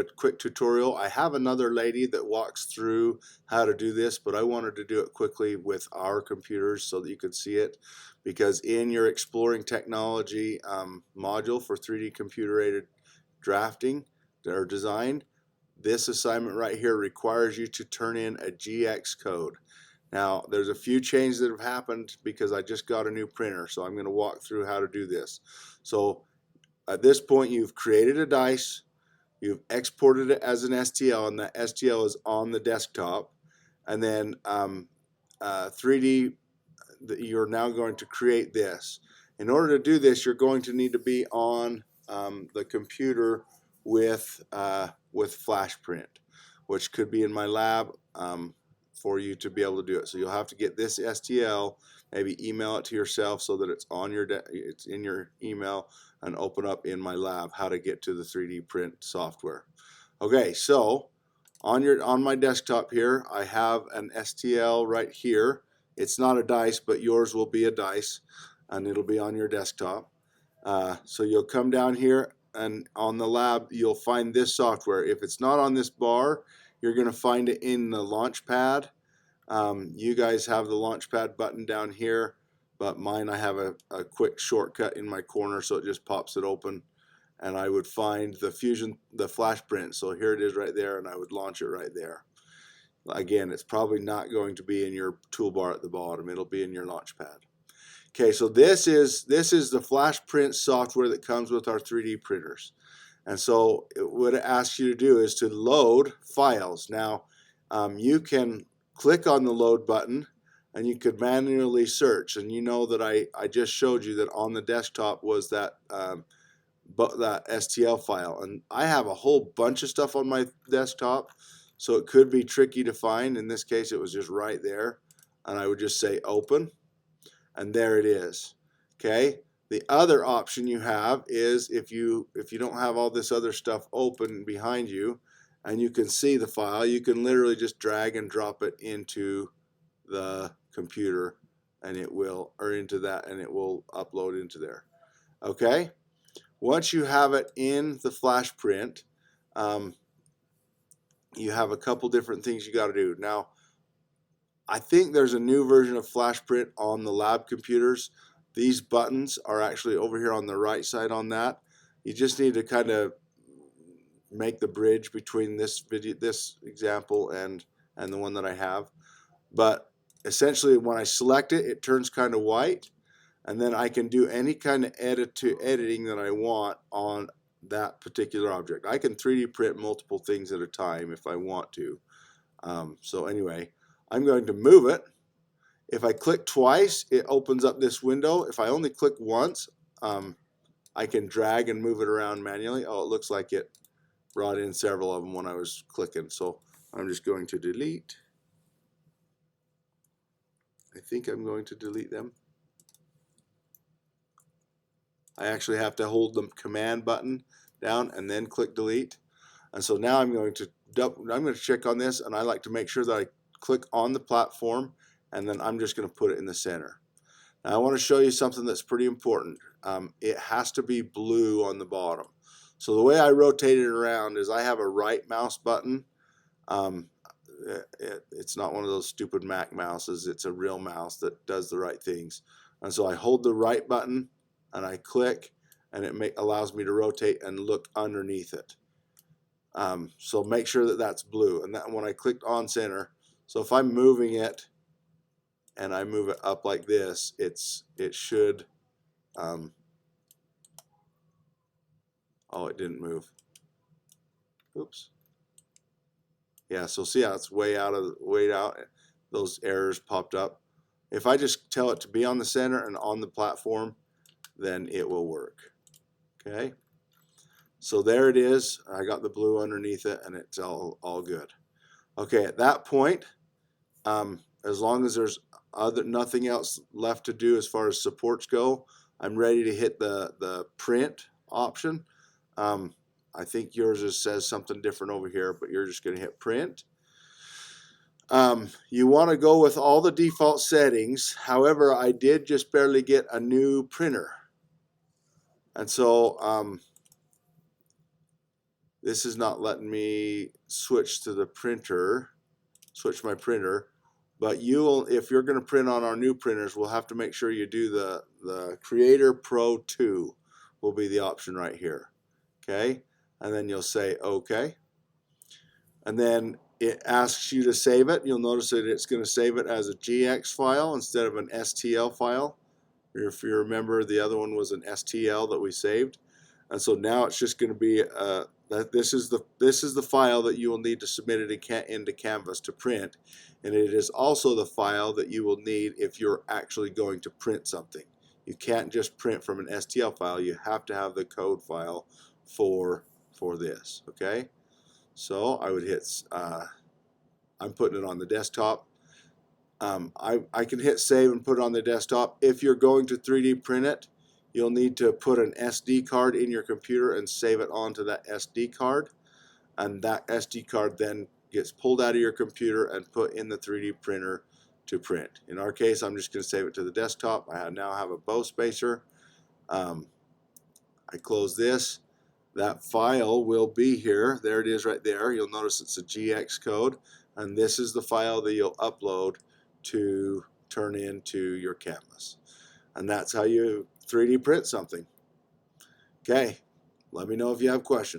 a quick tutorial. I have another lady that walks through how to do this, but I wanted to do it quickly with our computers so that you could see it, because in your Exploring Technology module for 3D computer aided drafting or design, this assignment right here requires you to turn in a GX code. Now, there's a few changes that have happened because I just got a new printer, so I'm going to walk through how to do this. So at this point, you've created a dice, you've exported it as an STL, and that STL is on the desktop. And then 3D, you're now going to create this. In order to do this, you're going to need to be on the computer with Flash Print, which could be in my lab for you to be able to do it. So you'll have to get this STL, maybe email it to yourself so that it's on your it's in your email, and open up in my lab how to get to the 3D print software. Okay, so on my desktop here, I have an STL right here. It's not a dice, but yours will be a dice, and it'll be on your desktop. So you'll come down here, and on the lab you'll find this software. If it's not on this bar, you're going to find it in the Launchpad. You guys have the Launchpad button down here, but mine, I have a quick shortcut in my corner, so it just pops it open, and I would find the Flash Print. So here it is right there, and I would launch it right there. Again, it's probably not going to be in your toolbar at the bottom. It'll be in your Launchpad. Okay, so this is the Flash Print software that comes with our 3D printers. And so what it asks you to do is to load files. Now, you can click on the load button and you could manually search. And you know that I just showed you that on the desktop was that STL file. And I have a whole bunch of stuff on my desktop, so it could be tricky to find. In this case, it was just right there. And I would just say open, and there it is. Okay. The other option you have is if you don't have all this other stuff open behind you and you can see the file, you can literally just drag and drop it into the computer, and it will, or into that, and it will upload into there. Okay? Once you have it in the Flash Print, you have a couple different things you got to do. Now, I think there's a new version of Flash Print on the lab computers. These buttons are actually over here on the right side on that. You just need to kind of make the bridge between this example and the one that I have. But essentially, when I select it, it turns kind of white, and then I can do any kind of editing that I want on that particular object. I can 3D print multiple things at a time if I want to. So anyway, I'm going to move it. If I click twice, it opens up this window. If I only click once, I can drag and move it around manually. Oh, it looks like it brought in several of them when I was clicking. So I'm just going to delete. I think I'm going to delete them. I actually have to hold the command button down and then click delete. And so now I'm going to check on this, and I like to make sure that I click on the platform, and then I'm just going to put it in the center. Now I want to show you something that's pretty important. It has to be blue on the bottom. So the way I rotate it around is I have a right mouse button. It's not one of those stupid Mac mouses. It's a real mouse that does the right things. And so I hold the right button and I click, and it allows me to rotate and look underneath it. So make sure that that's blue. And that when I clicked on center, so if I'm moving it and I move it up like this, it should, oh, it didn't move. Oops. Yeah, so see how it's way out. Those errors popped up. If I just tell it to be on the center and on the platform, then it will work. Okay. So there it is. I got the blue underneath it, and it's all good. Okay, at that point, as long as there's nothing else left to do as far as supports go, I'm ready to hit the print option. I think yours just says something different over here, but you're just going to hit print. You want to go with all the default settings. However, I did just barely get a new printer. And so This is not letting me switch to the printer, switch my printer. But you'll, if you're going to print on our new printers, we'll have to make sure you do the Creator Pro 2 will be the option right here. Okay, and then you'll say OK. And then it asks you to save it. You'll notice that it's going to save it as a GX file instead of an STL file. If you remember, the other one was an STL that we saved. And so now it's just going to be this is the file that you will need to submit it into Canvas to print, and it is also the file that you will need if you're actually going to print something. You can't just print from an STL file. You have to have the code file for this. Okay, so I would hit. I'm putting it on the desktop. I can hit save and put it on the desktop. If you're going to 3D print it, you'll need to put an SD card in your computer and save it onto that SD card, and that SD card then gets pulled out of your computer and put in the 3D printer to print. In our case, I'm just going to save it to the desktop. I now have a bow spacer. I close this. That file will be here. There it is right there. You'll notice it's a GX code, and this is the file that you'll upload to turn into your canvas. And that's how you 3D print something. Okay, let me know if you have questions.